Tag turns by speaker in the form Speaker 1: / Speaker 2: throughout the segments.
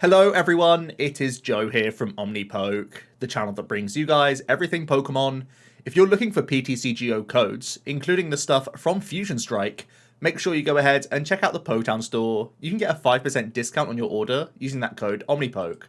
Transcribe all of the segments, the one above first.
Speaker 1: Hello everyone, it is Joe here from Omnipoke, the channel that brings you guys everything Pokemon. If you're looking for PTCGO codes, including the stuff from Fusion Strike, make sure you go ahead and check out the Potown store. You can get a 5% discount on your order using that code Omnipoke.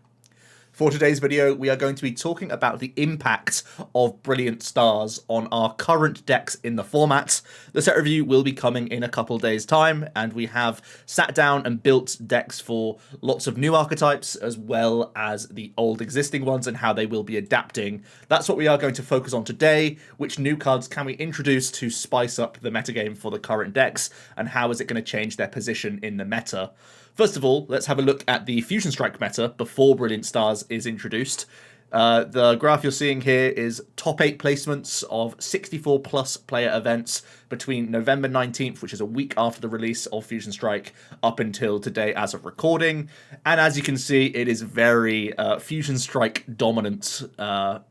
Speaker 1: For today's video, we are going to be talking about the impact of Brilliant Stars on our current decks in the format. The set review will be coming in a couple days' time, and we have sat down and built decks for lots of new archetypes, as well as the old existing ones and how they will be adapting. That's what we are going to focus on today. Which new cards can we introduce to spice up the metagame for the current decks, and how is it going to change their position in the meta? First of all, let's have a look at the Fusion Strike meta before Brilliant Stars is introduced. The graph you're seeing here is top 8 placements of 64 plus player events between November 19th, which is a week after the release of Fusion Strike, up until today as of recording. And as you can see, it is very Fusion Strike dominant,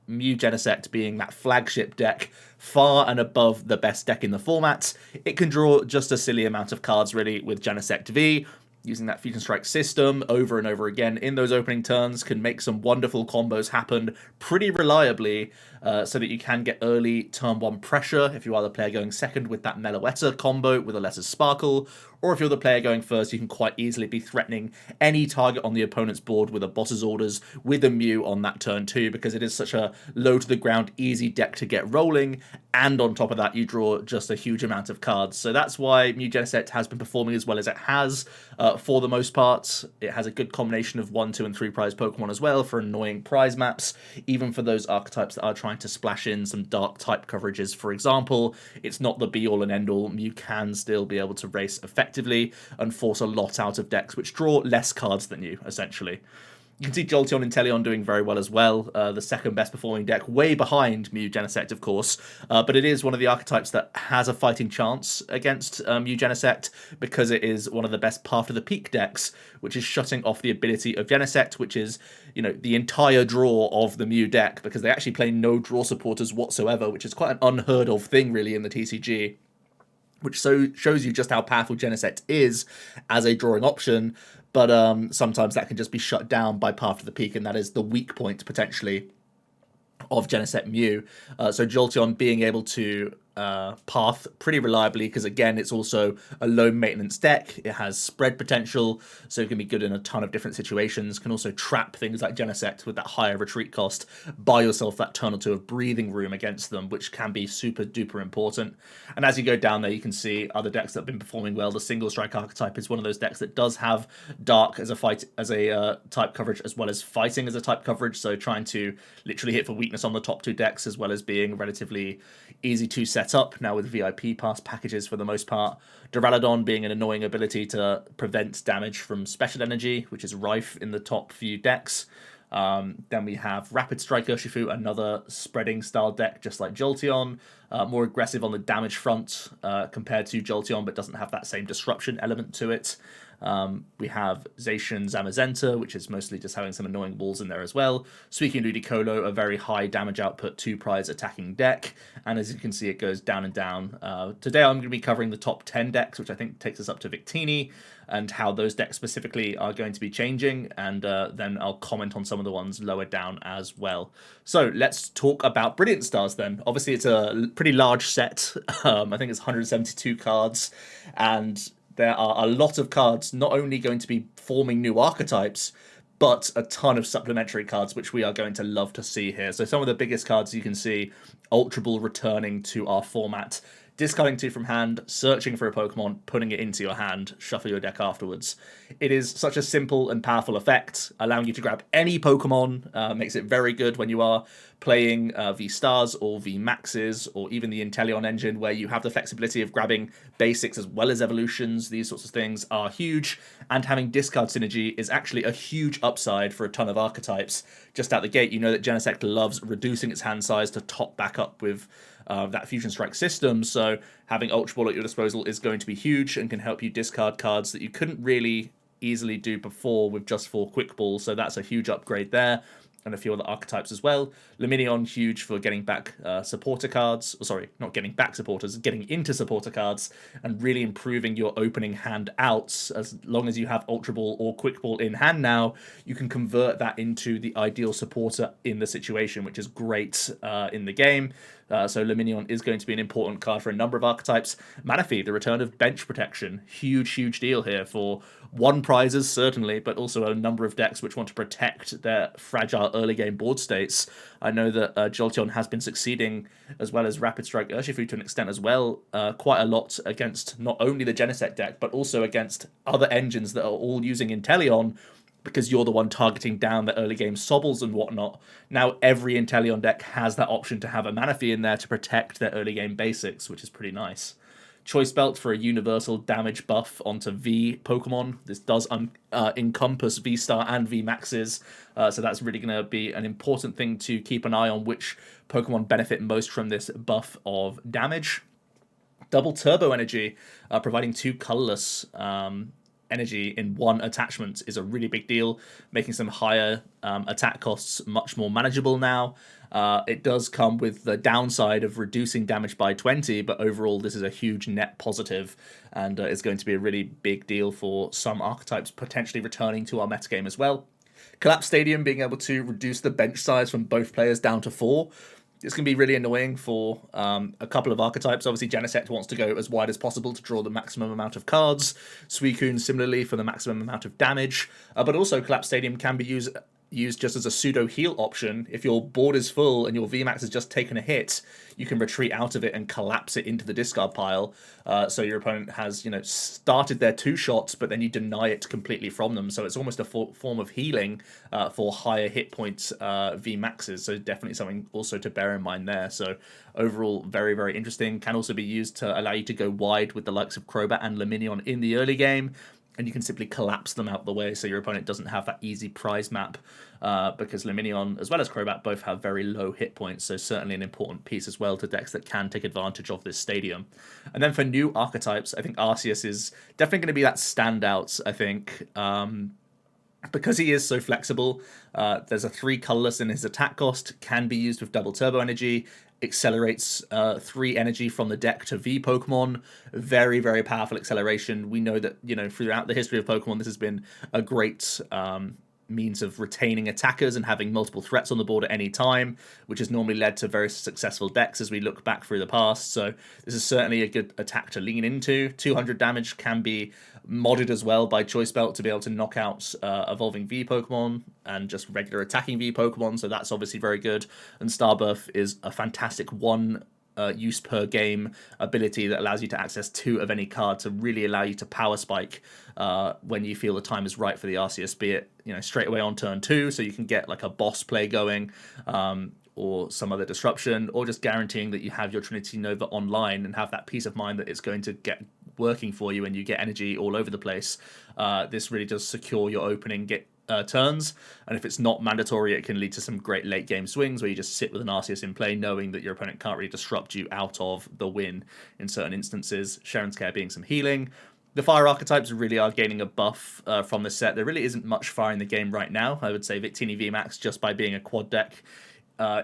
Speaker 1: Mew Genesect being that flagship deck, far and above the best deck in the format. It can draw just a silly amount of cards really with Genesect V. Using that Fusion Strike system over and over again in those opening turns can make some wonderful combos happen pretty reliably, so that you can get early turn 1 pressure if you are the player going second with that Meloetta combo with a Lesser Sparkle, or if you're the player going first, you can quite easily be threatening any target on the opponent's board with a Boss's Orders with a Mew on that turn 2, because it is such a low to the ground easy deck to get rolling, and on top of that you draw just a huge amount of cards. So that's why Mew Genesect has been performing as well as it has for the most part. It has a good combination of 1, 2 and 3 prize Pokemon as well for annoying prize maps, even for those archetypes that are trying to splash in some dark type coverages, for example. It's not the be all and end all. Mew can still be able to race effectively and force a lot out of decks which draw less cards than you, essentially. You can see Jolteon and Teleon doing very well as well, the second best performing deck, way behind Mew Genesect, of course, but it is one of the archetypes that has a fighting chance against Mew Genesect, because it is one of the best Path to the Peak decks, which is shutting off the ability of Genesect, which is, you know, the entire draw of the Mew deck, because they actually play no draw supporters whatsoever, which is quite an unheard of thing, really, in the TCG. Which shows you just how powerful Genesect is as a drawing option, but sometimes that can just be shut down by Path to the Peak, and that is the weak point, potentially, of Genesect Mew. So Jolteon being able to path pretty reliably, because again it's also a low maintenance deck. It has spread potential, so it can be good in a ton of different situations. Can also trap things like Genesect with that higher retreat cost, buy yourself that turn or two of breathing room against them, which can be super duper important. And as you go down there, you can see other decks that have been performing well. The single strike archetype is one of those decks that does have dark as a type coverage, as well as fighting as a type coverage, so trying to literally hit for weakness on the top 2 decks, as well as being relatively easy to set up now with VIP pass packages for the most part. Duraludon being an annoying ability to prevent damage from special energy, which is rife in the top few decks. Then we have Rapid Strike Urshifu, another spreading style deck just like Jolteon, more aggressive on the damage front compared to Jolteon, but doesn't have that same disruption element to it. We have ZACIAN Zamazenta, which is mostly just having some annoying balls in there as well. SUICUNE Ludicolo, a very high damage output 2 prize attacking deck, and as you can see it goes down and down. Today I'm going to be covering the top 10 decks, which I think takes us up to Victini, and how those decks specifically are going to be changing, and then I'll comment on some of the ones lower down as well. So let's talk about Brilliant Stars then. Obviously it's a pretty large set. I think it's 172 cards, and there are a lot of cards not only going to be forming new archetypes, but a ton of supplementary cards, which we are going to love to see here. So some of the biggest cards you can see: Ultra Ball returning to our format, discarding 2 from hand, searching for a Pokemon, putting it into your hand, shuffle your deck afterwards. It is such a simple and powerful effect, allowing you to grab any Pokemon. Makes it very good when you are playing V-Stars or V-Maxes, or even the Inteleon engine, where you have the flexibility of grabbing basics as well as evolutions. These sorts of things are huge, and having discard synergy is actually a huge upside for a ton of archetypes. Just out the gate, you know that Genesect loves reducing its hand size to top back up with that Fusion Strike system, so having Ultra Ball at your disposal is going to be huge and can help you discard cards that you couldn't really easily do before with just 4 Quick Balls, so that's a huge upgrade there. and a few other archetypes as well. Luminion, huge for getting back supporter cards. Or sorry, not getting back supporters, getting into supporter cards, and really improving your opening hand outs. As long as you have Ultra Ball or Quick Ball in hand now, you can convert that into the ideal supporter in the situation, which is great in the game. So Luminion is going to be an important card for a number of archetypes. Manaphy, the return of bench protection. Huge deal here for one prizes, certainly, but also a number of decks which want to protect their fragile early game board states. I know that JOLTEON has been succeeding, as well as Rapid Strike Urshifu to an extent as well, quite a lot against not only the Genesect deck, but also against other engines that are all using Inteleon, because you're the one targeting down the early game Sobbles and whatnot. Now every Inteleon deck has that option to have a Manaphy in there to protect their early game basics, which is pretty nice. Choice Belt for a universal damage buff onto V Pokemon. This does encompass V-Star and V-Maxes, so that's really going to be an important thing to keep an eye on, which Pokemon benefit most from this buff of damage. Double Turbo Energy, providing 2 colorless energy in one attachment is a really big deal, making some higher attack costs much more manageable now. It does come with the downside of reducing damage by 20, but overall this is a huge net positive, and it's going to be a really big deal for some archetypes potentially returning to our metagame as well. Collapse Stadium, being able to reduce the bench size from both players down to 4. It's going to be really annoying for a couple of archetypes. Obviously, Genesect wants to go as wide as possible to draw the maximum amount of cards. SUICUNE, similarly, for the maximum amount of damage. But also, Collapse Stadium can be used just as a pseudo-heal option. If your board is full and your VMAX has just taken a hit, you can retreat out of it and collapse it into the discard pile. So your opponent has, started their 2 shots, but then you deny it completely from them. So it's almost a form of healing for higher hit points VMAXs. So definitely something also to bear in mind there. So overall, very interesting. Can also be used to allow you to go wide with the likes of Crobat and Luminion in the early game. And you can simply collapse them out the way so your opponent doesn't have that easy prize map, because Luminion as well as Crobat both have very low hit points, so certainly an important piece as well to decks that can take advantage of this stadium. And then for new archetypes, I think Arceus is definitely going to be that standout, I think, because he is so flexible. There's a 3 colorless in his attack cost, can be used with double turbo energy, accelerates 3 energy from the deck to V Pokemon. Very powerful acceleration. We know that, throughout the history of Pokemon, this has been a great means of retaining attackers and having multiple threats on the board at any time, which has normally led to very successful decks as we look back through the past. So this is certainly a good attack to lean into. 200 damage can be modded as well by Choice Belt to be able to knock out evolving V Pokemon and just regular attacking V Pokemon, so that's obviously very good. And Starbirth is a fantastic use per game ability that allows you to access 2 of any card to really allow you to power spike when you feel the time is right for the Arceus, be it straight away on turn 2, so you can get like a boss play going, or some other disruption, or just guaranteeing that you have your Trinity Nova online and have that peace of mind that it's going to get working for you and you get energy all over the place. This really does secure your opening turns, and if it's not mandatory, it can lead to some great late game swings where you just sit with an Arceus in play knowing that your opponent can't really disrupt you out of the win in certain instances. Sharon's Care being some healing. The fire archetypes really are gaining a buff from this set. There really isn't much fire in the game right now. I would say Victini VMAX, just by being a quad deck,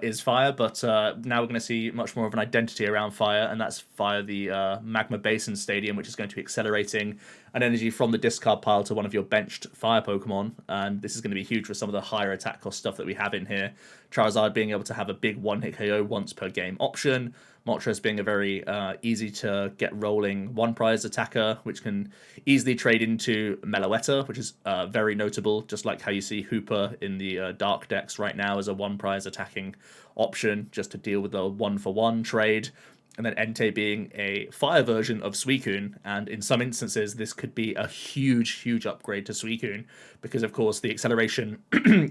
Speaker 1: is fire, but now we're going to see much more of an identity around fire, and that's via the Magma Basin Stadium, which is going to be accelerating an energy from the discard pile to one of your benched fire Pokemon, and this is going to be huge for some of the higher attack cost stuff that we have in here. Charizard being able to have a big one-hit KO once per game option, Moltres being a very easy to get rolling one prize attacker, which can easily trade into Meloetta, which is very notable, just like how you see Hooper in the dark decks right now as a one prize attacking option, just to deal with the 1-for-1 trade. And then Entei being a fire version of Suicune, and in some instances this could be a huge upgrade to Suicune, because of course the acceleration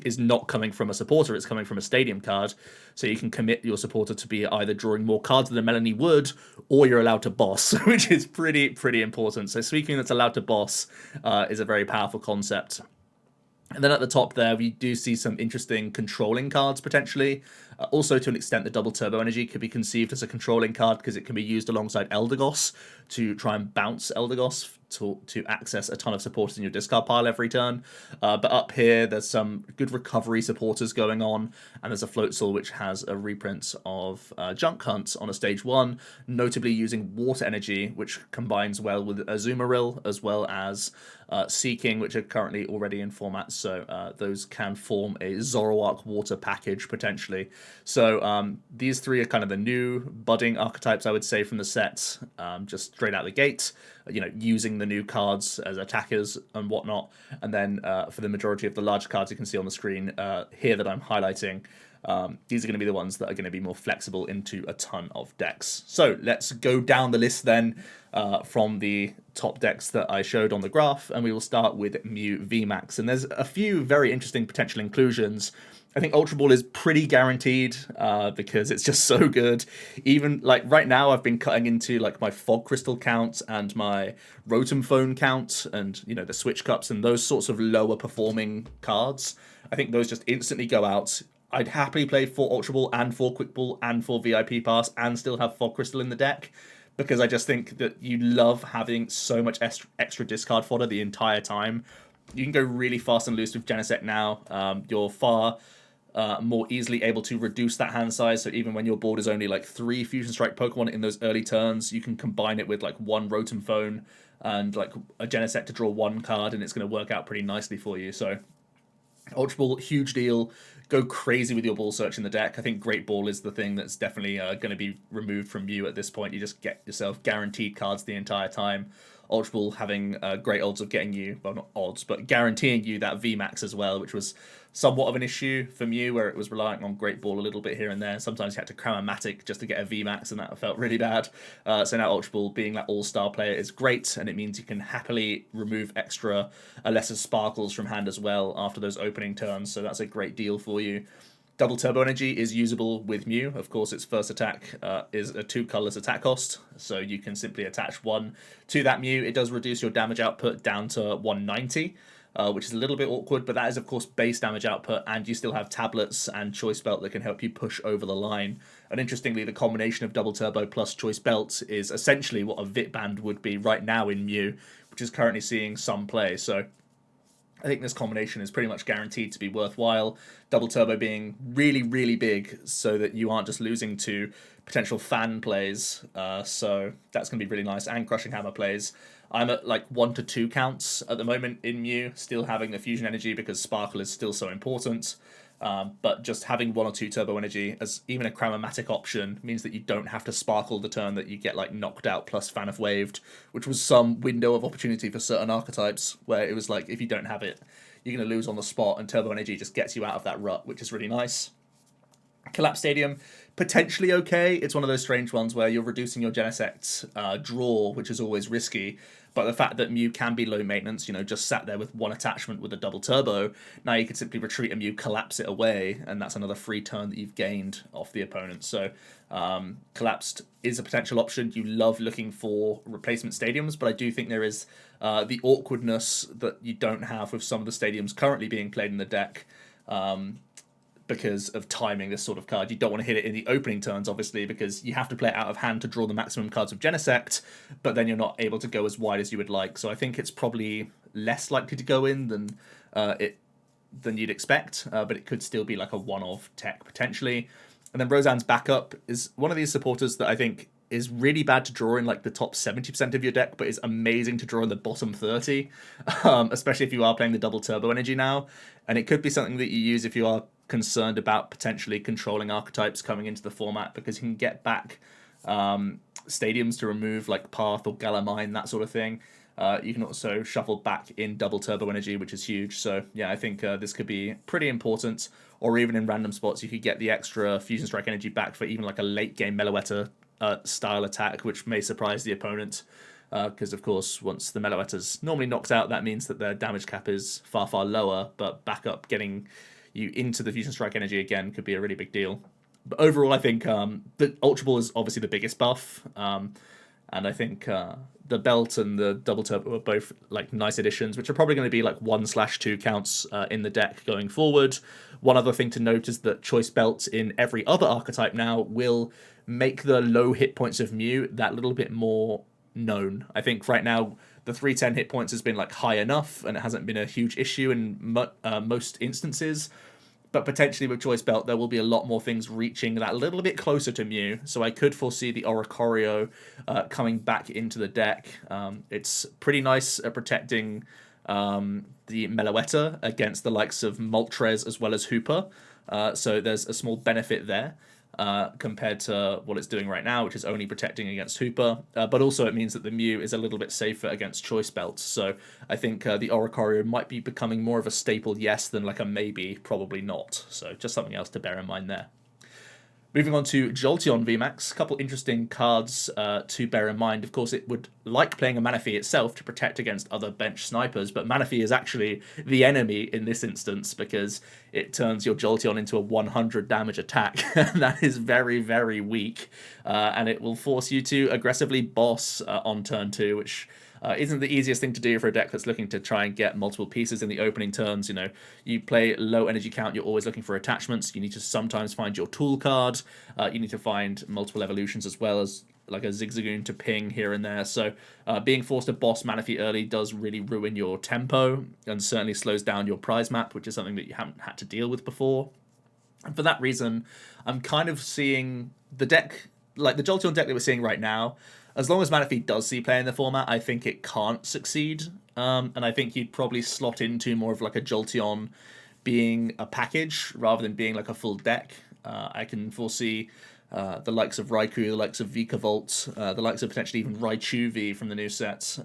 Speaker 1: is not coming from a supporter, it's coming from a stadium card, so you can commit your supporter to be either drawing more cards than a Melanie would, or you're allowed to boss, which is pretty important. So Suicune that's allowed to boss is a very powerful concept. And then at the top there, we do see some interesting controlling cards, potentially. Also, to an extent, the double turbo energy could be conceived as a controlling card, because it can be used alongside Eldegoss to try and bounce Eldegoss to access a ton of supporters in your discard pile every turn. But up here, there's some good recovery supporters going on, and there's a Floatzel which has a reprint of Junk Hunt on a stage 1, notably using Water Energy, which combines well with Azumarill, as well as Seeking, which are currently already in format, so those can form a Zoroark Water package, potentially. So these three are kind of the new budding archetypes, I would say, from the set, just straight out the gate, you know, using the new cards as attackers and whatnot. And then for the majority of the large cards you can see on the screen here that I'm highlighting, these are going to be the ones that are going to be more flexible into a ton of decks. So let's go down the list then from the top decks that I showed on the graph, and we will start with Mew VMAX. And there's a few very interesting potential inclusions. I think Ultra Ball is pretty guaranteed because it's just so good. Even like right now, I've been cutting into like my Fog Crystal count and my Rotom Phone count, and you know, the Switch Cups and those sorts of lower performing cards. I think those just instantly go out. I'd happily play 4 Ultra Ball and 4 Quick Ball and 4 VIP Pass and still have Fog Crystal in the deck, because I just think that you love having so much extra discard fodder the entire time. You can go really fast and loose with Genesect now. You're far more easily able to reduce that hand size, so even when your board is only like 3 Fusion Strike Pokemon in those early turns, you can combine it with like 1 Rotom Phone and like a Genesect to draw 1 card, and it's going to work out pretty nicely for you. So Ultra Ball, huge deal. Go crazy with your ball search in the deck. I think Great Ball is the thing that's definitely going to be removed from you at this point. You just get yourself guaranteed cards the entire time. Ultra Ball having great odds of getting you, well, not odds, but guaranteeing you that VMAX as well, which was somewhat of an issue for Mew, where it was relying on Great Ball a little bit here and there. Sometimes you had to cram a Matic just to get a VMAX, and that felt really bad. So now Ultra Ball, being that all-star player, is great, and it means you can happily remove extra lesser sparkles from hand as well after those opening turns, so that's a great deal for you. Double Turbo Energy is usable with Mew. Of course, its first attack is a 2 colorless attack cost, so you can simply attach 1 to that Mew. It does reduce your damage output down to 190, which is a little bit awkward, but that is, of course, base damage output, and you still have tablets and Choice Belt that can help you push over the line. And interestingly, the combination of Double Turbo plus Choice Belt is essentially what a Vit Band would be right now in Mew, which is currently seeing some play. So I think this combination is pretty much guaranteed to be worthwhile. Double Turbo being really, really big, so that you aren't just losing to potential fan plays. So that's going to be really nice. And Crushing Hammer plays. I'm at like 1 to 2 counts at the moment in Mew, still having the Fusion Energy because Sparkle is still so important. But just having 1 or 2 Turbo Energy as even a Cramomatic option means that you don't have to Sparkle the turn that you get like knocked out plus Fan of Waved, which was some window of opportunity for certain archetypes where it was like, if you don't have it, you're going to lose on the spot, and Turbo Energy just gets you out of that rut, which is really nice. Collapse Stadium, potentially okay. It's one of those strange ones where you're reducing your Genesect draw, which is always risky. But the fact that Mew can be low maintenance, you know, just sat there with 1 attachment with a Double Turbo, now you can simply retreat a Mew, collapse it away, and that's another free turn that you've gained off the opponent. So Collapsed is a potential option. You love looking for replacement stadiums, but I do think there is the awkwardness that you don't have with some of the stadiums currently being played in the deck. Because of timing this sort of card. You don't want to hit it in the opening turns, obviously, because you have to play it out of hand to draw the maximum cards of Genesect, but then you're not able to go as wide as you would like. So I think it's probably less likely to go in than you'd expect, but it could still be like a one-off tech, potentially. And then Roseanne's backup is one of these supporters that I think is really bad to draw in like the top 70% of your deck, but is amazing to draw in the bottom 30, especially if you are playing the Double Turbo Energy now. And it could be something that you use if you are concerned about potentially controlling archetypes coming into the format, because you can get back stadiums to remove like Path or Galamine, that sort of thing. You can also shuffle back in Double Turbo Energy, which is huge. So yeah, I think this could be pretty important. Or even in random spots, you could get the extra Fusion Strike Energy back for even like a late game Meloetta style attack, which may surprise the opponent. Because, of course, once the Meloetta's normally knocked out, that means that their damage cap is far, far lower. But backup, getting you into the Fusion Strike Energy again could be a really big deal. But overall, I think the Ultra Ball is obviously the biggest buff. And I think the Belt and the Double Turbo are both like nice additions, which are probably going to be like 1/2 counts in the deck going forward. One other thing to note is that Choice Belt in every other archetype now will make the low hit points of Mew that little bit more known. I think right now the 310 hit points has been like high enough, and it hasn't been a huge issue in most instances. But potentially with Choice Belt, there will be a lot more things reaching that little bit closer to Mew. So I could foresee the Oricorio coming back into the deck. It's pretty nice at protecting the Meloetta against the likes of Moltres as well as Hooper. So there's a small benefit there. Compared to what it's doing right now, which is only protecting against Hooper. But also it means that the Mew is a little bit safer against Choice Belts. So I think the Oricorio might be becoming more of a staple yes than like a maybe, probably not. So just something else to bear in mind there. Moving on to JOLTEON VMAX, a couple interesting cards to bear in mind. Of course, it would like playing a Manaphy itself to protect against other bench snipers, but Manaphy is actually the enemy in this instance because it turns your JOLTEON into a 100 damage attack. That is very, very weak, and it will force you to aggressively boss on turn 2, which isn't the easiest thing to do for a deck that's looking to try and get multiple pieces in the opening turns. You know, you play low energy count, you're always looking for attachments. You need to sometimes find your tool card. You need to find multiple evolutions as well as like a ZACIAN to ping here and there. So being forced to boss Manaphy early does really ruin your tempo and certainly slows down your prize map, which is something that you haven't had to deal with before. And for that reason, I'm kind of seeing the deck, like the JOLTEON deck that we're seeing right now, as long as Manaphy does see play in the format, I think it can't succeed. And I think you'd probably slot into more of like a JOLTEON being a package rather than being like a full deck. I can foresee the likes of Raikou, the likes of Vikavolt, the likes of potentially even Raichu from the new sets,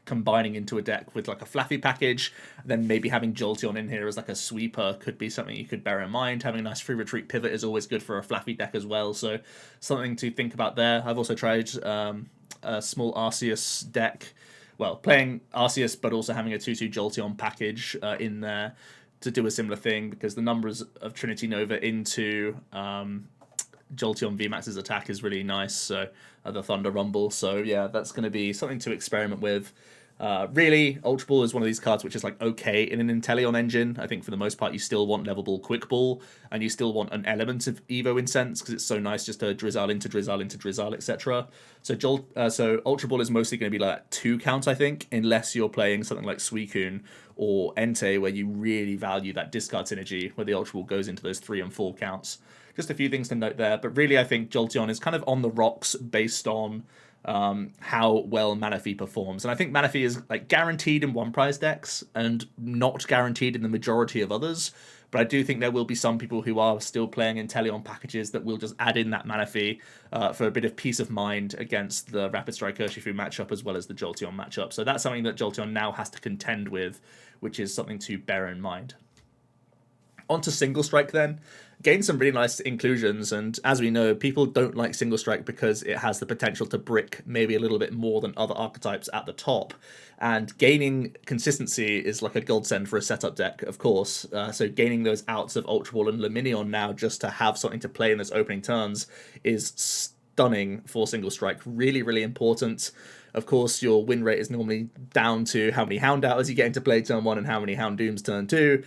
Speaker 1: combining into a deck with like a Fluffy package, then maybe having Jolteon in here as like a sweeper could be something you could bear in mind. Having a nice free retreat pivot is always good for a Fluffy deck as well, so something to think about there. I've also tried a small Arceus deck, well, playing Arceus but also having a 2/2 Jolteon package in there to do a similar thing, because the numbers of Trinity Nova into Jolteon VMAX's attack is really nice, so the Thunder Rumble. So yeah, that's going to be something to experiment with. Really, Ultra Ball is one of these cards which is like okay in an Inteleon engine. I think for the most part you still want Level Ball, Quick Ball, and you still want an element of Evo Incense because it's so nice just to Drizzle into Drizzle into Drizzle, etc. So Ultra Ball is mostly going to be like 2 counts, I think, unless you're playing something like Suicune or Entei where you really value that discard synergy where the Ultra Ball goes into those 3 and 4 counts. Just a few things to note there, but really I think Jolteon is kind of on the rocks based on how well Manaphy performs. And I think Manaphy is like guaranteed in one prize decks and not guaranteed in the majority of others. But I do think there will be some people who are still playing Inteleon packages that will just add in that Manaphy for a bit of peace of mind against the Rapid Strike Urshifu matchup as well as the Jolteon matchup. So that's something that Jolteon now has to contend with, which is something to bear in mind. On to Single Strike then. Gained some really nice inclusions, and as we know, people don't like Single Strike because it has the potential to brick maybe a little bit more than other archetypes at the top. And gaining consistency is like a godsend for a setup deck, of course. So gaining those outs of Ultra Ball and Luminion now just to have something to play in those opening turns is stunning for Single Strike. Really, really important. Of course, your win rate is normally down to how many Hound Hours you get into play turn 1 and how many Hound Dooms turn 2.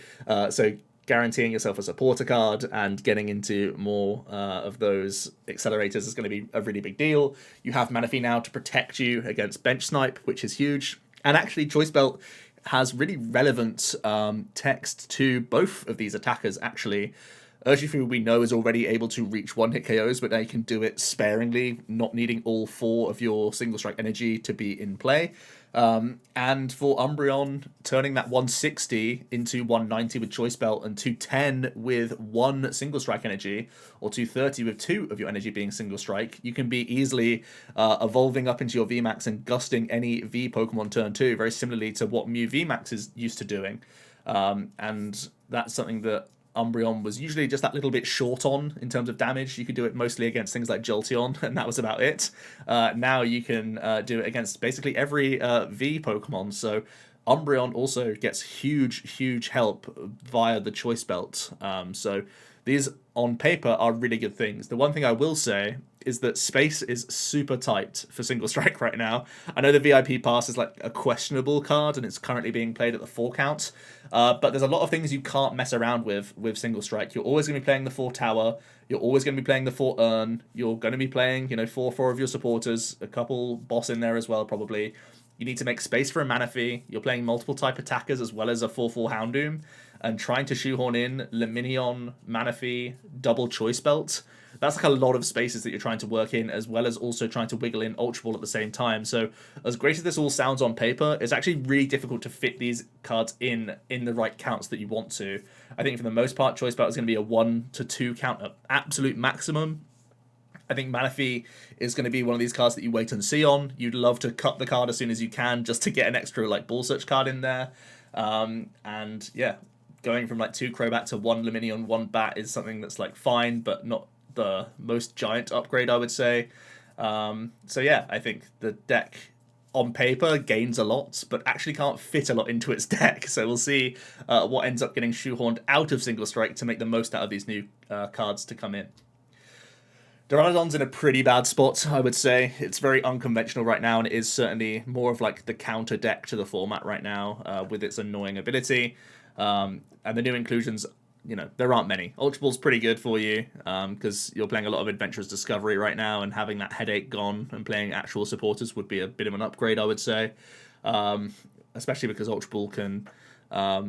Speaker 1: So guaranteeing yourself a supporter card and getting into more of those accelerators is going to be a really big deal. You have Manaphy now to protect you against bench snipe, which is huge. And actually, Choice Belt has really relevant text to both of these attackers, actually. Urshifu, we know, is already able to reach one-hit KOs, but they can do it sparingly, not needing all 4 of your Single Strike energy to be in play. And for Umbreon, turning that 160 into 190 with Choice Belt and 210 with 1 Single Strike energy, or 230 with 2 of your energy being Single Strike, you can be easily evolving up into your VMAX and gusting any V Pokemon turn 2, very similarly to what Mew VMAX is used to doing. And that's something that Umbreon was usually just that little bit short on in terms of damage. You could do it mostly against things like Jolteon, and that was about it. Now you can do it against basically every V Pokemon. So Umbreon also gets huge help via the Choice Belt. So these on paper are really good things. The one thing I will say is that space is super tight for Single Strike right now. I know the VIP pass is like a questionable card and it's currently being played at the 4 count, but there's a lot of things you can't mess around with Single Strike. You're always going to be playing the 4 tower, you're always going to be playing the 4 urn, you're going to be playing, 4 of your supporters, a couple boss in there as well probably, You need to make space for a Manaphy. You're playing multiple type attackers as well as a 4/4 Houndoom, and trying to shoehorn in Luminion, Manaphy, double Choice Belt. That's like a lot of spaces that you're trying to work in, as well as also trying to wiggle in Ultra Ball at the same time. So as great as this all sounds on paper, it's actually really difficult to fit these cards in the right counts that you want to. I think for the most part, Choice Belt is going to be a 1 to 2 count at absolute maximum. I think Manaphy is going to be one of these cards that you wait and see on. You'd love to cut the card as soon as you can just to get an extra like Ball Search card in there. And yeah, going from like 2 Crobat to 1 Luminion, 1 Bat is something that's like fine, but not the most giant upgrade, I would say. So yeah, I think the deck on paper gains a lot, but actually can't fit a lot into its deck. So we'll see what ends up getting shoehorned out of Single Strike to make the most out of these new cards to come in. Duraludon's in a pretty bad spot, I would say. It's very unconventional right now, and it is certainly more of like the counter deck to the format right now with its annoying ability. And the new inclusions, you know, there aren't many. Ultra Ball's pretty good for you because you're playing a lot of Adventurous Discovery right now, and having that headache gone and playing actual supporters would be a bit of an upgrade, I would say. Especially because Ultra Ball can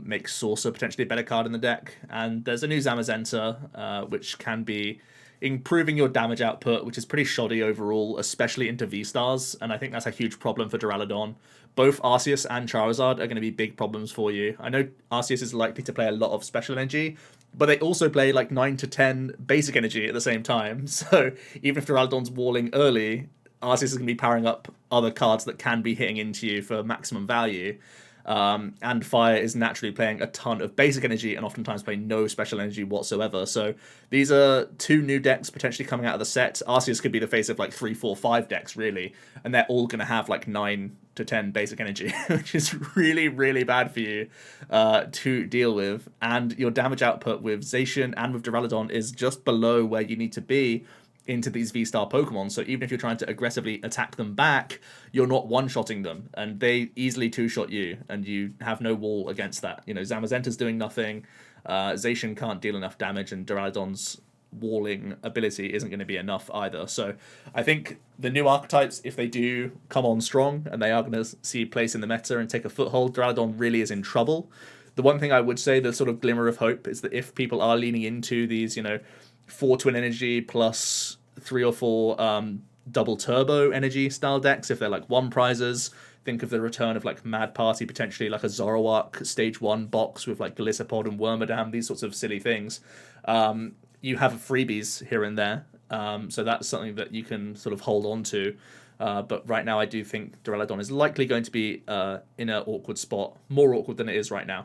Speaker 1: make Saucer potentially a better card in the deck. And there's a new Zamazenta, which can be improving your damage output, which is pretty shoddy overall, especially into V-Stars, and I think that's a huge problem for Duraludon. Both Arceus and Charizard are going to be big problems for you. I know Arceus is likely to play a lot of special energy, but they also play like 9 to 10 basic energy at the same time, so even if Duraludon's walling early, Arceus is going to be powering up other cards that can be hitting into you for maximum value. And Fire is naturally playing a ton of basic energy and oftentimes playing no special energy whatsoever. So these are 2 new decks potentially coming out of the set. Arceus could be the face of like 3, 4, 5 decks really, and they're all going to have like 9 to 10 basic energy, which is really, really bad for you to deal with. And your damage output with ZACIAN and with Duraludon is just below where you need to be into these V-Star Pokemon, so even if you're trying to aggressively attack them back, you're not one-shotting them, and they easily two-shot you, and you have no wall against that. You know, Zamazenta's doing nothing, ZACIAN can't deal enough damage, and Duraludon's walling ability isn't going to be enough either. So I think the new archetypes, if they do come on strong, and they are going to see place in the meta and take a foothold, Duraludon really is in trouble. The one thing I would say, the sort of glimmer of hope, is that if people are leaning into these, you know, 4 Twin Energy plus 3 or 4 double turbo energy style decks, if they're like 1 prizes, think of the return of like Mad Party, potentially like a Zoroark stage 1 box with like Galissapod and Wormadam, these sorts of silly things. You have freebies here and there, so that's something that you can sort of hold on to. But right now I do think Duraludon is likely going to be in an awkward spot, more awkward than it is right now.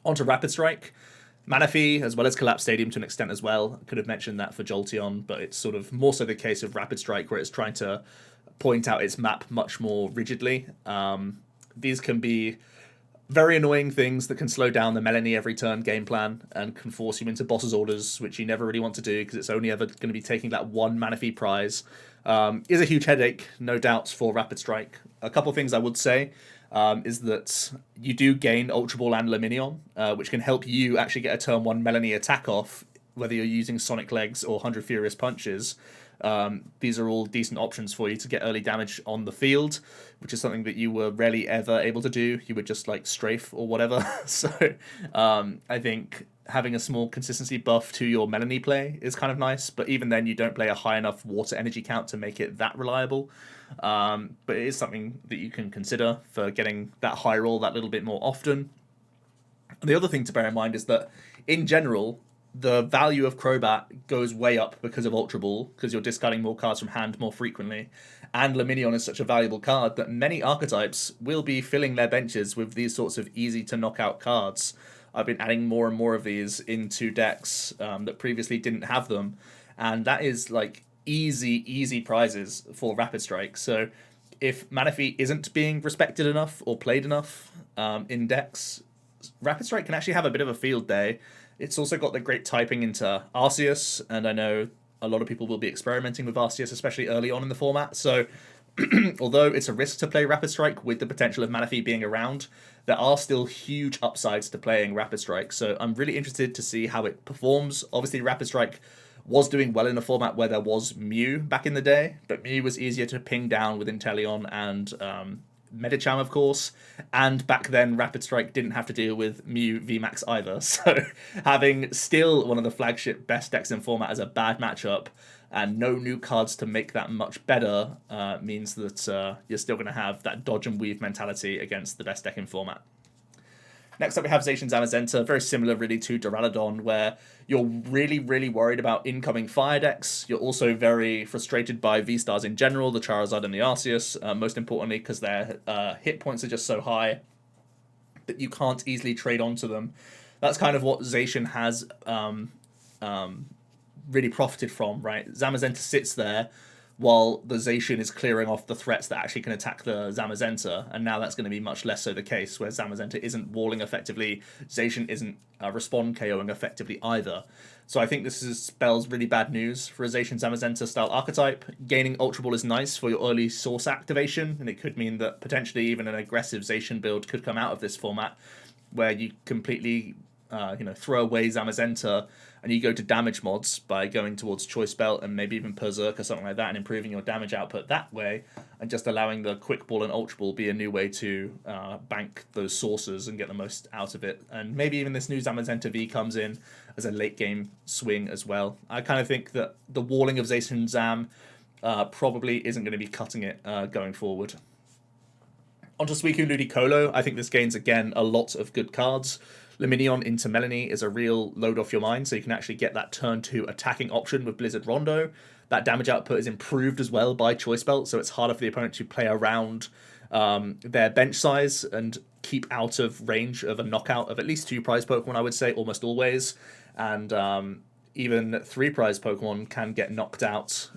Speaker 1: On to Rapid Strike. Manaphy, as well as Collapse Stadium to an extent as well. I could have mentioned that for Jolteon, but it's sort of more so the case of Rapid Strike, where it's trying to point out its map much more rigidly. These can be very annoying things that can slow down the Melanie every turn game plan and can force you into boss's orders, which you never really want to do because it's only ever going to be taking that 1 Manaphy prize. Is a huge headache, no doubt, for Rapid Strike. A couple of things I would say. Is that you do gain Ultra Ball and Luminion, which can help you actually get a turn 1 Melanie attack off, whether you're using Sonic Legs or 100 Furious Punches. These are all decent options for you to get early damage on the field, which is something that you were rarely ever able to do. You would just like strafe or whatever. So I think having a small consistency buff to your Melanie play is kind of nice, but even then you don't play a high enough water energy count to make it that reliable. But it is something that you can consider for getting that high roll that little bit more often. And the other thing to bear in mind is that, in general, the value of Crobat goes way up because of Ultra Ball, because you're discarding more cards from hand more frequently. And Luminion is such a valuable card that many archetypes will be filling their benches with these sorts of easy-to-knock-out cards. I've been adding more and more of these into decks that previously didn't have them, and that is like easy prizes for Rapid Strike. So if Manaphy isn't being respected enough or played enough in decks, Rapid Strike can actually have a bit of a field day. It's also got the great typing into Arceus, and I know a lot of people will be experimenting with Arceus, especially early on in the format. So although it's a risk to play Rapid Strike with the potential of Manaphy being around, there are still huge upsides to playing Rapid Strike. So I'm really interested to see how it performs. Obviously, Rapid Strike was doing well in a format where there was Mew back in the day, but Mew was easier to ping down with Inteleon and Medicham, of course, and back then Rapid Strike didn't have to deal with Mew VMAX either. So having still one of the flagship best decks in format as a bad matchup and no new cards to make that much better means that you're still going to have that dodge and weave mentality against the best deck in format. Next up, we have ZACIAN Zamazenta, very similar really to Duraludon, where you're really, really worried about incoming fire decks. You're also very frustrated by V-Stars in general, the Charizard and the Arceus, most importantly because their hit points are just so high that you can't easily trade onto them. That's kind of what ZACIAN has really profited from, right? Zamazenta sits there while the ZACIAN is clearing off the threats that actually can attack the Zamazenta, and now that's going to be much less so the case, where Zamazenta isn't walling effectively, ZACIAN isn't respond KOing effectively either. So I think this spells really bad news for a ZACIAN Zamazenta style archetype. Gaining Ultra Ball is nice for your early source activation, and it could mean that potentially even an aggressive ZACIAN build could come out of this format, where you completely throw away Zamazenta and you go to damage mods by going towards Choice Belt and maybe even Berserk or something like that and improving your damage output that way, and just allowing the Quick Ball and Ultra Ball be a new way to bank those sources and get the most out of it. And maybe even this new Zamazenta V comes in as a late game swing as well. I kind of think that the walling of ZACIAN Zam probably isn't going to be cutting it going forward. Onto SUICUNE Ludicolo. I think this gains, again, a lot of good cards. Luminion into Melanie is a real load off your mind, so you can actually get that turn 2 attacking option with Blizzard Rondo. That damage output is improved as well by Choice Belt, so it's harder for the opponent to play around their bench size and keep out of range of a knockout of at least 2 prize Pokemon, I would say, almost always. And even 3 prize Pokemon can get knocked out,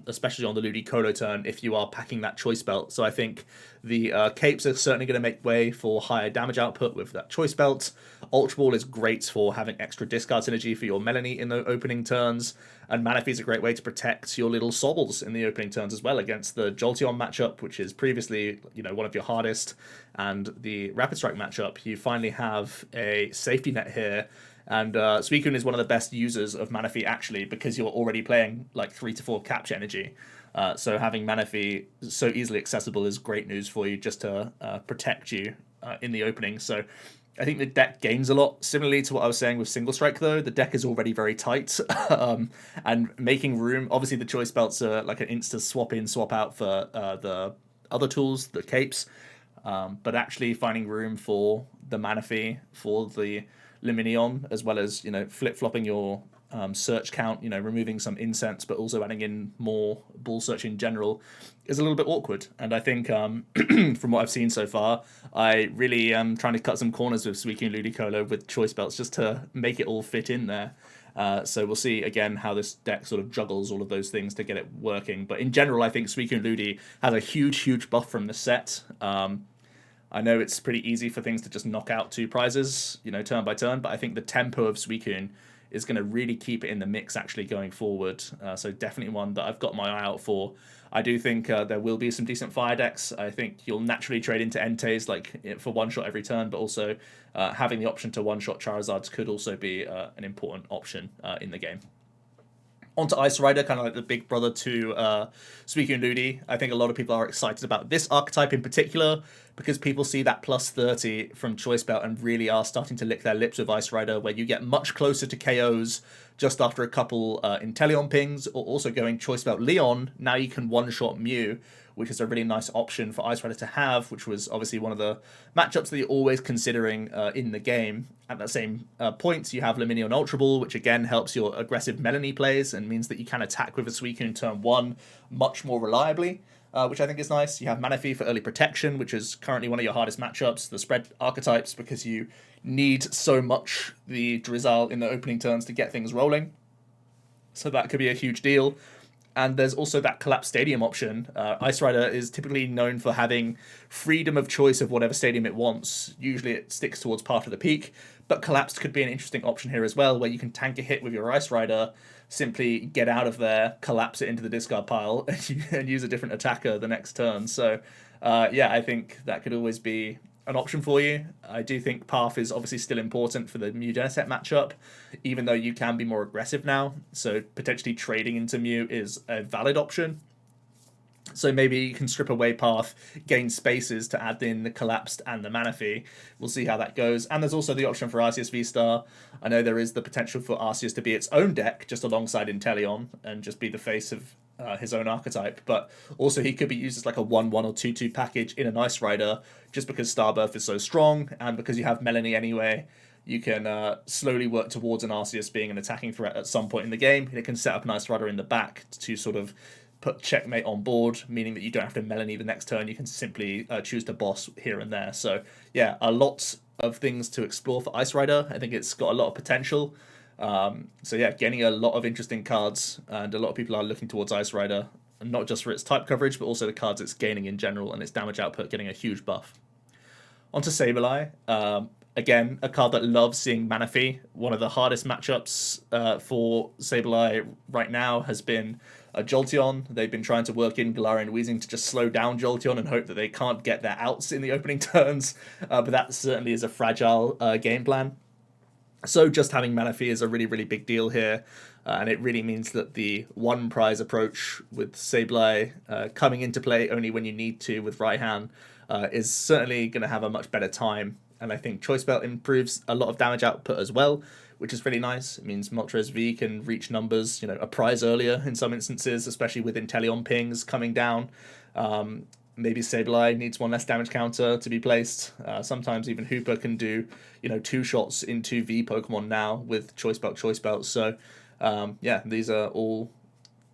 Speaker 1: especially on the Ludicolo turn if you are packing that Choice Belt. So I think the Capes are certainly going to make way for higher damage output with that Choice Belt. Ultra Ball is great for having extra discard synergy for your Melanie in the opening turns, and Manaphy is a great way to protect your little Sobbles in the opening turns as well against the JOLTEON matchup, which is previously one of your hardest, and the Rapid Strike matchup. You finally have a safety net here. And SUICUNE is one of the best users of Manaphy, actually, because you're already playing like 3 to 4 capture energy. So having Manaphy so easily accessible is great news for you, just to protect you in the opening. So I think the deck gains a lot. Similarly to what I was saying with Single Strike, though, the deck is already very tight. And making room, obviously the Choice Belts are like an insta swap in, swap out for the other tools, the Capes. But actually finding room for the Manaphy, for the Luminion, as well as flip-flopping your search count, removing some incense but also adding in more ball search in general, is a little bit awkward. And I think from what I've seen so far, I really am trying to cut some corners with SUICUNE Ludicolo with Choice Belts just to make it all fit in there. So we'll see again how this deck sort of juggles all of those things to get it working. But in general, I think SUICUNE Ludi has a huge buff from the set. I know it's pretty easy for things to just knock out 2 prizes, turn by turn, but I think the tempo of SUICUNE is going to really keep it in the mix actually going forward. So definitely one that I've got my eye out for. I do think there will be some decent fire decks. I think you'll naturally trade into Entei like for 1-shot every turn, but also having the option to 1-shot Charizards could also be an important option in the game. Onto Ice Rider, kind of like the big brother to SUICUNE Ludi. I think a lot of people are excited about this archetype in particular because people see that plus 30 from Choice Belt and really are starting to lick their lips with Ice Rider, where you get much closer to KOs just after a couple Inteleon pings, or also going Choice Belt Leon. Now you can 1-shot Mew, which is a really nice option for Ice Rider to have, which was obviously one of the matchups that you're always considering in the game. At that same point, you have Luminion Ultra Ball, which again helps your aggressive Melanie plays and means that you can attack with a SUICUNE turn 1 much more reliably, which I think is nice. You have Manaphy for early protection, which is currently one of your hardest matchups, the spread archetypes, because you need so much the Drizzle in the opening turns to get things rolling. So that could be a huge deal. And there's also that Collapse Stadium option. Ice Rider is typically known for having freedom of choice of whatever stadium it wants. Usually it sticks towards Path of the Peak, but Collapsed could be an interesting option here as well, where you can tank a hit with your Ice Rider, simply get out of there, collapse it into the discard pile, and use a different attacker the next turn. So yeah, I think that could always be an option for you. I do think Path is obviously still important for the Mew Genesect matchup, even though you can be more aggressive now, so potentially trading into Mew is a valid option. So maybe you can strip away path, gain spaces to add in the collapsed and the Manaphy. We'll see how that goes. And there's also the option for Arceus V-Star. I know there is the potential for Arceus to be its own deck, just alongside Inteleon, and just be the face of his own archetype. But also he could be used as like a 1-1 or 2-2 package in an Ice Rider, just because Starbirth is so strong, and because you have Melanie anyway. You can slowly work towards an Arceus being an attacking threat at some point in the game. It can set up an Ice Rider in the back to sort of put checkmate on board, meaning that you don't have to Melanie the next turn. You can simply choose to boss here and there. So yeah, a lot of things to explore for Ice Rider. I think it's got a lot of potential. So yeah, getting a lot of interesting cards, and a lot of people are looking towards Ice Rider, and not just for its type coverage, but also the cards it's gaining in general, and its damage output getting a huge buff. Onto Sableye. Again, a card that loves seeing Manaphy. One of the hardest matchups for Sableye right now has been Jolteon. They've been trying to work in Galarian Weezing to just slow down Jolteon and hope that they can't get their outs in the opening turns, but that certainly is a fragile game plan. So just having Manaphy is a really, really big deal here, and it really means that the one prize approach with Sableye coming into play only when you need to with Raihan is certainly going to have a much better time. And I think Choice Belt improves a lot of damage output as well, which is really nice. It means Moltres V can reach numbers, a prize earlier in some instances, especially with Inteleon pings coming down. Maybe Sableye needs one less damage counter to be placed. Sometimes even Hooper can do, 2 shots into V Pokemon now with Choice Belt. So, yeah, these are all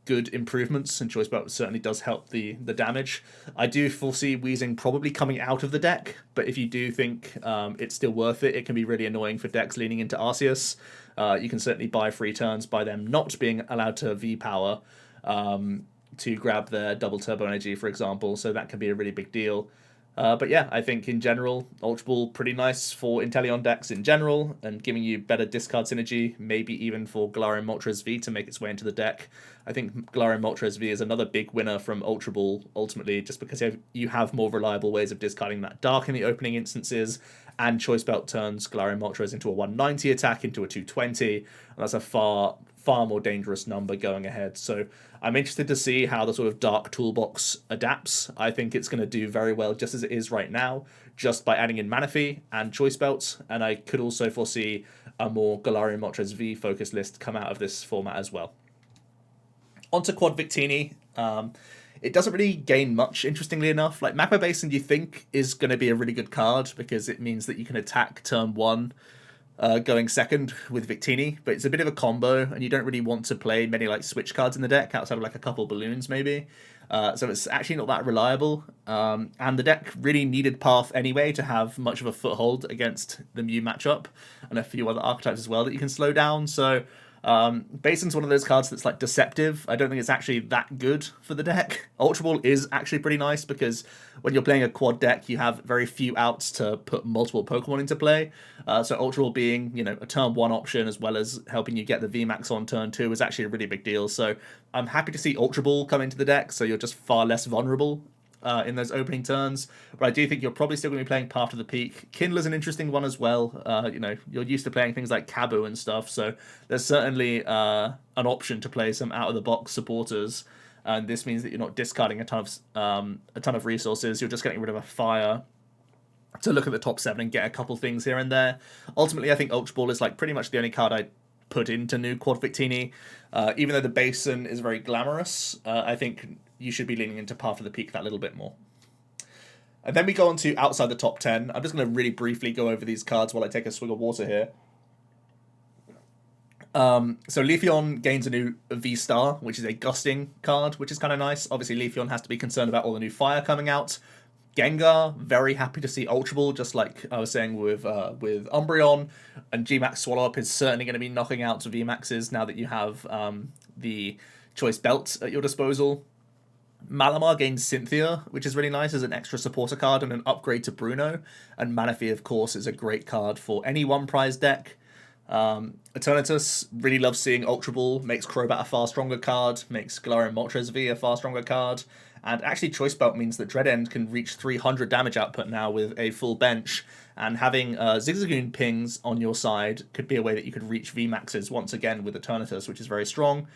Speaker 1: good improvements, and Choice Belt certainly does help the damage. I do foresee Weezing probably coming out of the deck, but if you do think it's still worth it, it can be really annoying for decks leaning into Arceus. You can certainly buy free turns by them not being allowed to V-Power to grab their double turbo energy, for example, so that can be a really big deal. But yeah, I think in general, Ultra Ball pretty nice for Inteleon decks in general, and giving you better discard synergy, maybe even for Galarian Moltres V to make its way into the deck. I think Galarian Moltres V is another big winner from Ultra Ball, ultimately, just because you have more reliable ways of discarding that Dark in the opening instances, and Choice Belt turns Galarian Moltres into a 190 attack, into a 220, and that's a far more dangerous number going ahead. So I'm interested to see how the sort of Dark toolbox adapts. I think it's going to do very well just as it is right now, just by adding in Manaphy and Choice Belts, and I could also foresee a more Galarian Moltres V focus list come out of this format as well. Onto Quad Victini. It doesn't really gain much, interestingly enough. Like, Magma Basin, you think, is going to be a really good card, because it means that you can attack turn 1 going second with Victini, but it's a bit of a combo, and you don't really want to play many like switch cards in the deck outside of like a couple balloons maybe. So it's actually not that reliable, and the deck really needed Path anyway to have much of a foothold against the Mew matchup, and a few other archetypes as well that you can slow down. So Basin's one of those cards that's like deceptive. I don't think it's actually that good for the deck. Ultra Ball is actually pretty nice, because when you're playing a quad deck, you have very few outs to put multiple Pokemon into play. So Ultra Ball being, a turn 1 option, as well as helping you get the VMAX on turn 2, is actually a really big deal. So I'm happy to see Ultra Ball come into the deck, so you're just far less vulnerable in those opening turns. But I do think you're probably still going to be playing Path to the Peak. Kindler's an interesting one as well. You're used to playing things like Kabu and stuff, so there's certainly an option to play some out-of-the-box supporters, and this means that you're not discarding a ton of resources. You're just getting rid of a fire to look at the top 7 and get a couple things here and there. Ultimately, I think Ultra Ball is like pretty much the only card I put into new Quad Victini. Even though the Basin is very glamorous, I think you should be leaning into Path to the Peak that little bit more. And then we go on to outside the top 10. I'm just going to really briefly go over these cards while I take a swig of water here. So Leafeon gains a new V-Star, which is a gusting card, which is kind of nice. Obviously, Leafeon has to be concerned about all the new fire coming out. Gengar, very happy to see Ultra Ball, just like I was saying with Umbreon. And GMAX Swallow-Up is certainly going to be knocking out VMAXs now that you have the Choice Belt at your disposal. Malamar gains Cynthia, which is really nice as an extra supporter card and an upgrade to Bruno. And Manaphy, of course, is a great card for any one prize deck. Eternatus really loves seeing Ultra Ball, makes Crobat a far stronger card, makes Galarian Moltres V a far stronger card, and actually Choice Belt means that Dreadend can reach 300 damage output now with a full bench, and having ZACIAN pings on your side could be a way that you could reach VMAXs once again with Eternatus, which is very strong.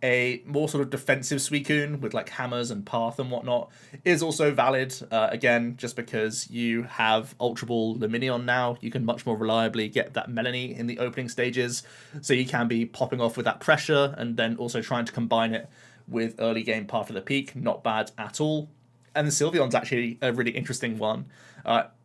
Speaker 1: A more sort of defensive Suicune with like hammers and path and whatnot is also valid. Again, just because you have Ultra Ball Luminion now, you can much more reliably get that Melanie in the opening stages. So you can be popping off with that pressure and then also trying to combine it with early game Path of the Peak. Not bad at all. And the Sylveon's actually a really interesting one.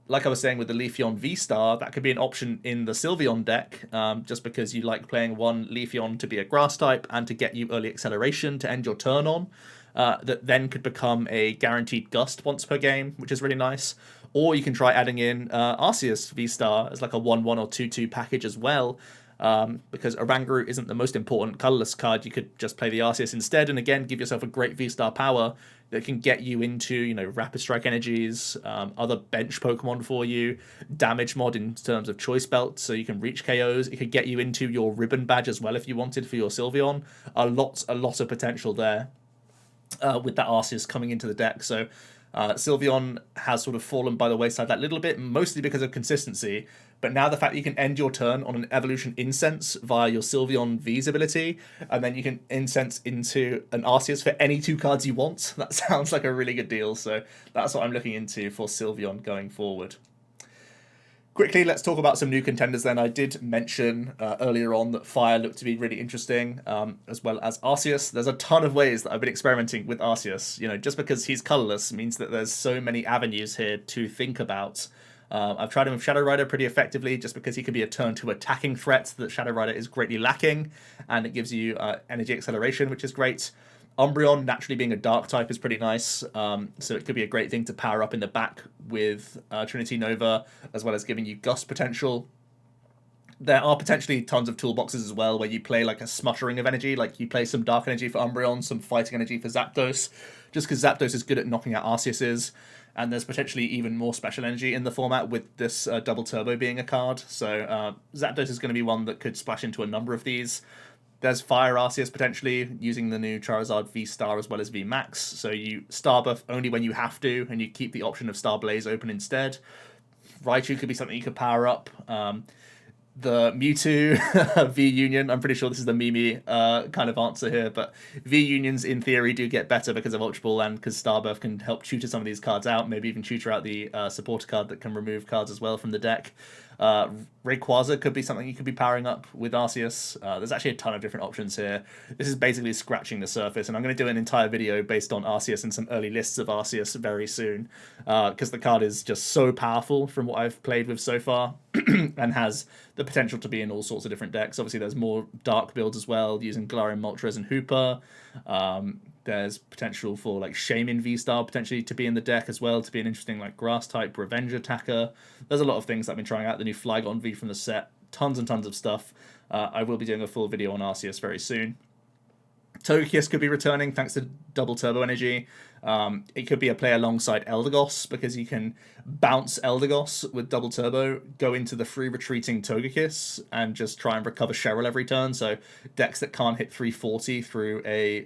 Speaker 1: Like I was saying with the Leafeon V-Star, that could be an option in the Sylveon deck, just because you like playing one Leafeon to be a grass type and to get you early acceleration to end your turn on, that then could become a guaranteed gust once per game, which is really nice. Or you can try adding in Arceus V-Star as like a 1-1 or 2-2 package as well, because Oranguru isn't the most important colorless card. You could just play the Arceus instead, and again, give yourself a great V-Star power that can get you into, you know, Rapid Strike energies, other bench Pokemon for you, damage mod in terms of Choice Belt, so you can reach KOs. It could get you into your Ribbon Badge as well if you wanted for your Sylveon. A lot of potential there with that Arceus coming into the deck. So Sylveon has sort of fallen by the wayside that little bit, mostly because of consistency. But now the fact that you can end your turn on an Evolution Incense via your Sylveon V's ability, and then you can Incense into an Arceus for any 2 cards you want, that sounds like a really good deal. So that's what I'm looking into for Sylveon going forward. Quickly, let's talk about some new contenders then. I did mention earlier on that Fire looked to be really interesting, as well as Arceus. There's a ton of ways that I've been experimenting with Arceus. You know, just because he's colorless means that there's so many avenues here to think about. I've tried him with Shadow Rider pretty effectively, just because he can be a turn 2 attacking threat that Shadow Rider is greatly lacking, and it gives you energy acceleration, which is great. Umbreon, naturally being a dark type, is pretty nice, so it could be a great thing to power up in the back with Trinity Nova, as well as giving you Gust potential. There are potentially tons of toolboxes as well, where you play like a smuttering of energy, like you play some dark energy for Umbreon, some fighting energy for Zapdos, just because Zapdos is good at knocking out Arceuses, and there's potentially even more special energy in the format with this Double Turbo being a card, so Zapdos is going to be one that could splash into a number of these. There's Fire Arceus potentially, using the new Charizard V-Star as well as VMAX, so you Star buff only when you have to, and you keep the option of Star Blaze open instead. Raichu could be something you could power up. The Mewtwo V-Union, I'm pretty sure this is the Mimi kind of answer here, but V-Unions in theory do get better because of Ultra Ball and because Star Buff can help tutor some of these cards out, maybe even tutor out the supporter card that can remove cards as well from the deck. Rayquaza could be something you could be powering up with Arceus. There's actually a ton of different options here. This is basically scratching the surface, and I'm going to do an entire video based on Arceus and some early lists of Arceus very soon, because the card is just so powerful from what I've played with so far, and has the potential to be in all sorts of different decks. Obviously, there's more dark builds as well, using Galarian Moltres and Hooper. There's potential for like Shaman V-Star potentially to be in the deck as well, to be an interesting like grass type revenge attacker. There's a lot of things that I've been trying out. The new Flygon V from the set, tons and tons of stuff. I will be doing a full video on Arceus very soon. Togekiss could be returning thanks to Double Turbo Energy. It could be a play alongside Eldegoss, because you can bounce Eldegoss with Double Turbo, go into the free retreating Togekiss, and just try and recover Cheryl every turn. So decks that can't hit 340 through a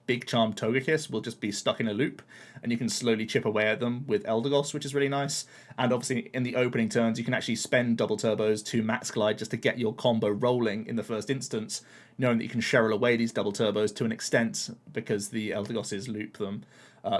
Speaker 1: Big Charm Togekiss will just be stuck in a loop, and you can slowly chip away at them with Eldegoss, which is really nice. And obviously in the opening turns, you can actually spend Double Turbos to Max Glide just to get your combo rolling in the first instance, knowing that you can Cheryl away these Double Turbos to an extent because the Eldergosses loop them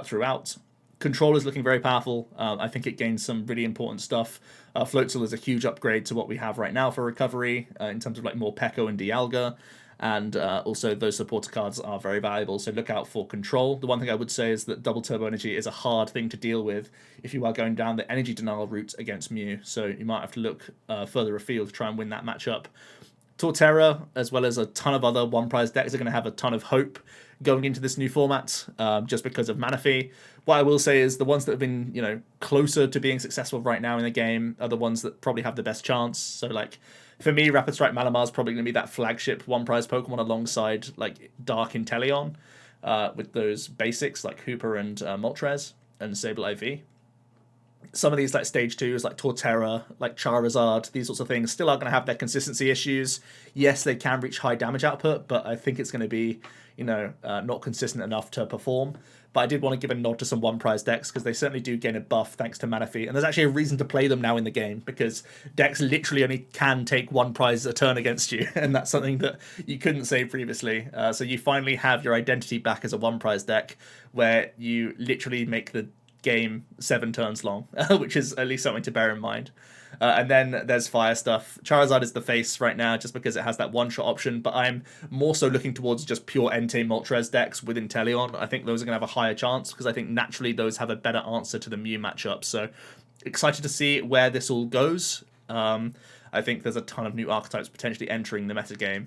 Speaker 1: throughout. Control is looking very powerful. I think it gains some really important stuff. Floatzel is a huge upgrade to what we have right now for recovery in terms of like more Peko and Dialga, and also those supporter cards are very valuable, so look out for Control. The one thing I would say is that Double Turbo Energy is a hard thing to deal with if you are going down the energy denial route against Mew, so you might have to look further afield to try and win that matchup. Torterra, as well as a ton of other one prize decks, are going to have a ton of hope going into this new format, just because of Manaphy. What I will say is the ones that have been, you know, closer to being successful right now in the game are the ones that probably have the best chance. So, like, for me, Rapid Strike Malamar is probably going to be that flagship one prize Pokemon alongside, like, Dark Inteleon, with those basics like Hooper and Moltres and Sableye V. Some of these like stage 2s, like Torterra, like Charizard, these sorts of things still are going to have their consistency issues. Yes, they can reach high damage output, but I think it's going to be, not consistent enough to perform. But I did want to give a nod to some one prize decks because they certainly do gain a buff thanks to Manaphy. And there's actually a reason to play them now in the game because decks literally only can take one prize a turn against you. And that's something that you couldn't say previously. So you finally have your identity back as a one prize deck where you literally make the game 7 turns long, which is at least something to bear in mind. And then there's fire stuff. Charizard is the face right now just because it has that one-shot option, but I'm more so looking towards just pure Entei Moltres decks with Inteleon. I think those are going to have a higher chance because I think naturally those have a better answer to the Mew matchup. So excited to see where this all goes. I think there's a ton of new archetypes potentially entering the metagame.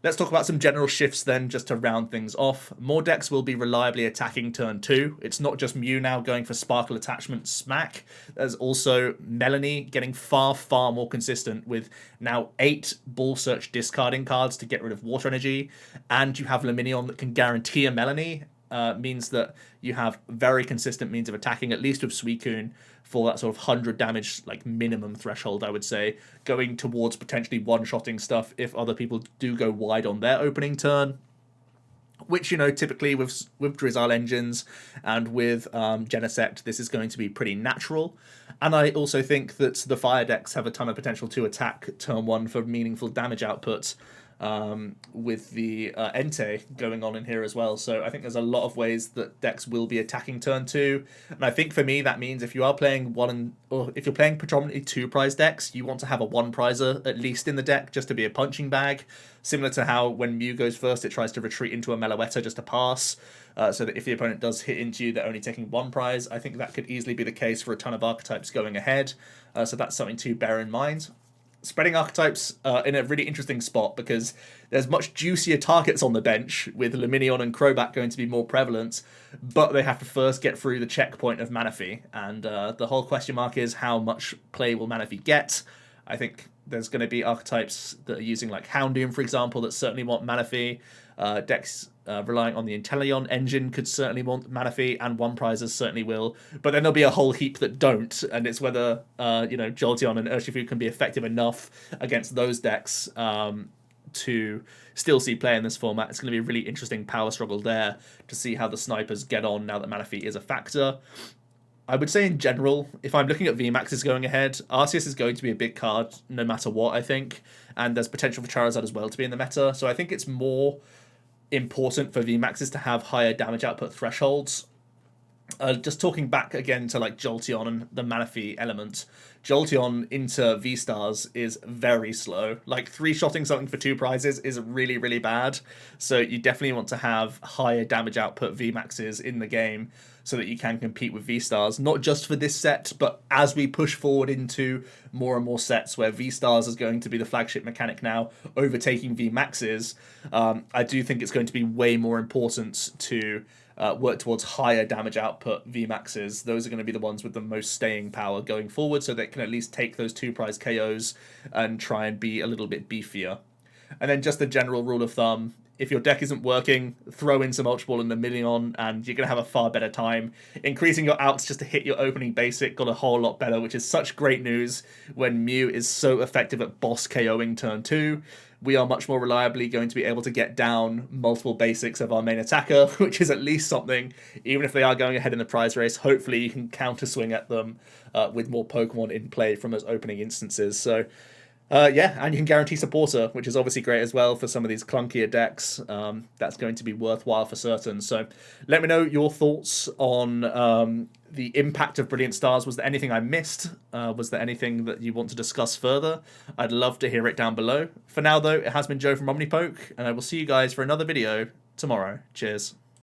Speaker 1: Let's talk about some general shifts then, just to round things off. More decks will be reliably attacking turn 2. It's not just Mew now going for Sparkle Attachment Smack. There's also Melanie getting far, far more consistent with now 8 Ball Search discarding cards to get rid of Water Energy. And you have Luminion that can guarantee a Melanie. Means that you have very consistent means of attacking, at least with Suicune, for that sort of 100 damage like minimum threshold, I would say, going towards potentially one-shotting stuff if other people do go wide on their opening turn. Which, typically with Drizzile engines and with Genesect, this is going to be pretty natural. And I also think that the fire decks have a ton of potential to attack turn 1 for meaningful damage output. With the Entei going on in here as well. So I think there's a lot of ways that decks will be attacking turn 2. And I think for me that means if you are playing or if you're playing predominantly 2 prize decks, you want to have a 1 prizer at least in the deck just to be a punching bag. Similar to how when Mew goes first, it tries to retreat into a Meloetta just to pass. So that if the opponent does hit into you, they're only taking 1 prize. I think that could easily be the case for a ton of archetypes going ahead. So that's something to bear in mind. Spreading archetypes in a really interesting spot because there's much juicier targets on the bench with Luminion and Crobat going to be more prevalent, but they have to first get through the checkpoint of Manaphy, and the whole question mark is how much play will Manaphy get. I think there's going to be archetypes that are using like Houndoom, for example, that certainly want Manaphy. Decks relying on the Inteleon engine could certainly want Manaphy, and one prizes certainly will. But then there'll be a whole heap that don't, and it's whether Jolteon and Urshifu can be effective enough against those decks to still see play in this format. It's going to be a really interesting power struggle there to see how the snipers get on now that Manaphy is a factor. I would say in general, if I'm looking at VMAXs going ahead, Arceus is going to be a big card no matter what, I think. And there's potential for Charizard as well to be in the meta. So I think it's more important for VMAXs to have higher damage output thresholds. Just talking back again to like Jolteon and the Manaphy element, Jolteon into V-Stars is very slow. Like 3-shotting something for 2 prizes is really, really bad. So you definitely want to have higher damage output VMAXs in the game so that you can compete with V-Stars, not just for this set, but as we push forward into more and more sets where V-Stars is going to be the flagship mechanic now, overtaking VMAXs, I do think it's going to be way more important to work towards higher damage output VMAXs. Those are going to be the ones with the most staying power going forward, so they can at least take those 2 prize KOs and try and be a little bit beefier. And then just the general rule of thumb, if your deck isn't working, throw in some Ultra Ball and Luminion, and you're going to have a far better time. Increasing your outs just to hit your opening basic got a whole lot better, which is such great news when Mew is so effective at boss KOing turn 2. We are much more reliably going to be able to get down multiple basics of our main attacker, which is at least something. Even if they are going ahead in the prize race, hopefully you can counter swing at them with more Pokemon in play from those opening instances. So yeah, and you can guarantee supporter, which is obviously great as well for some of these clunkier decks. That's going to be worthwhile for certain. So let me know your thoughts on the impact of Brilliant Stars. Was there anything I missed? Was there anything that you want to discuss further? I'd love to hear it down below. For now, though, it has been Joe from Omnipoke, and I will see you guys for another video tomorrow. Cheers.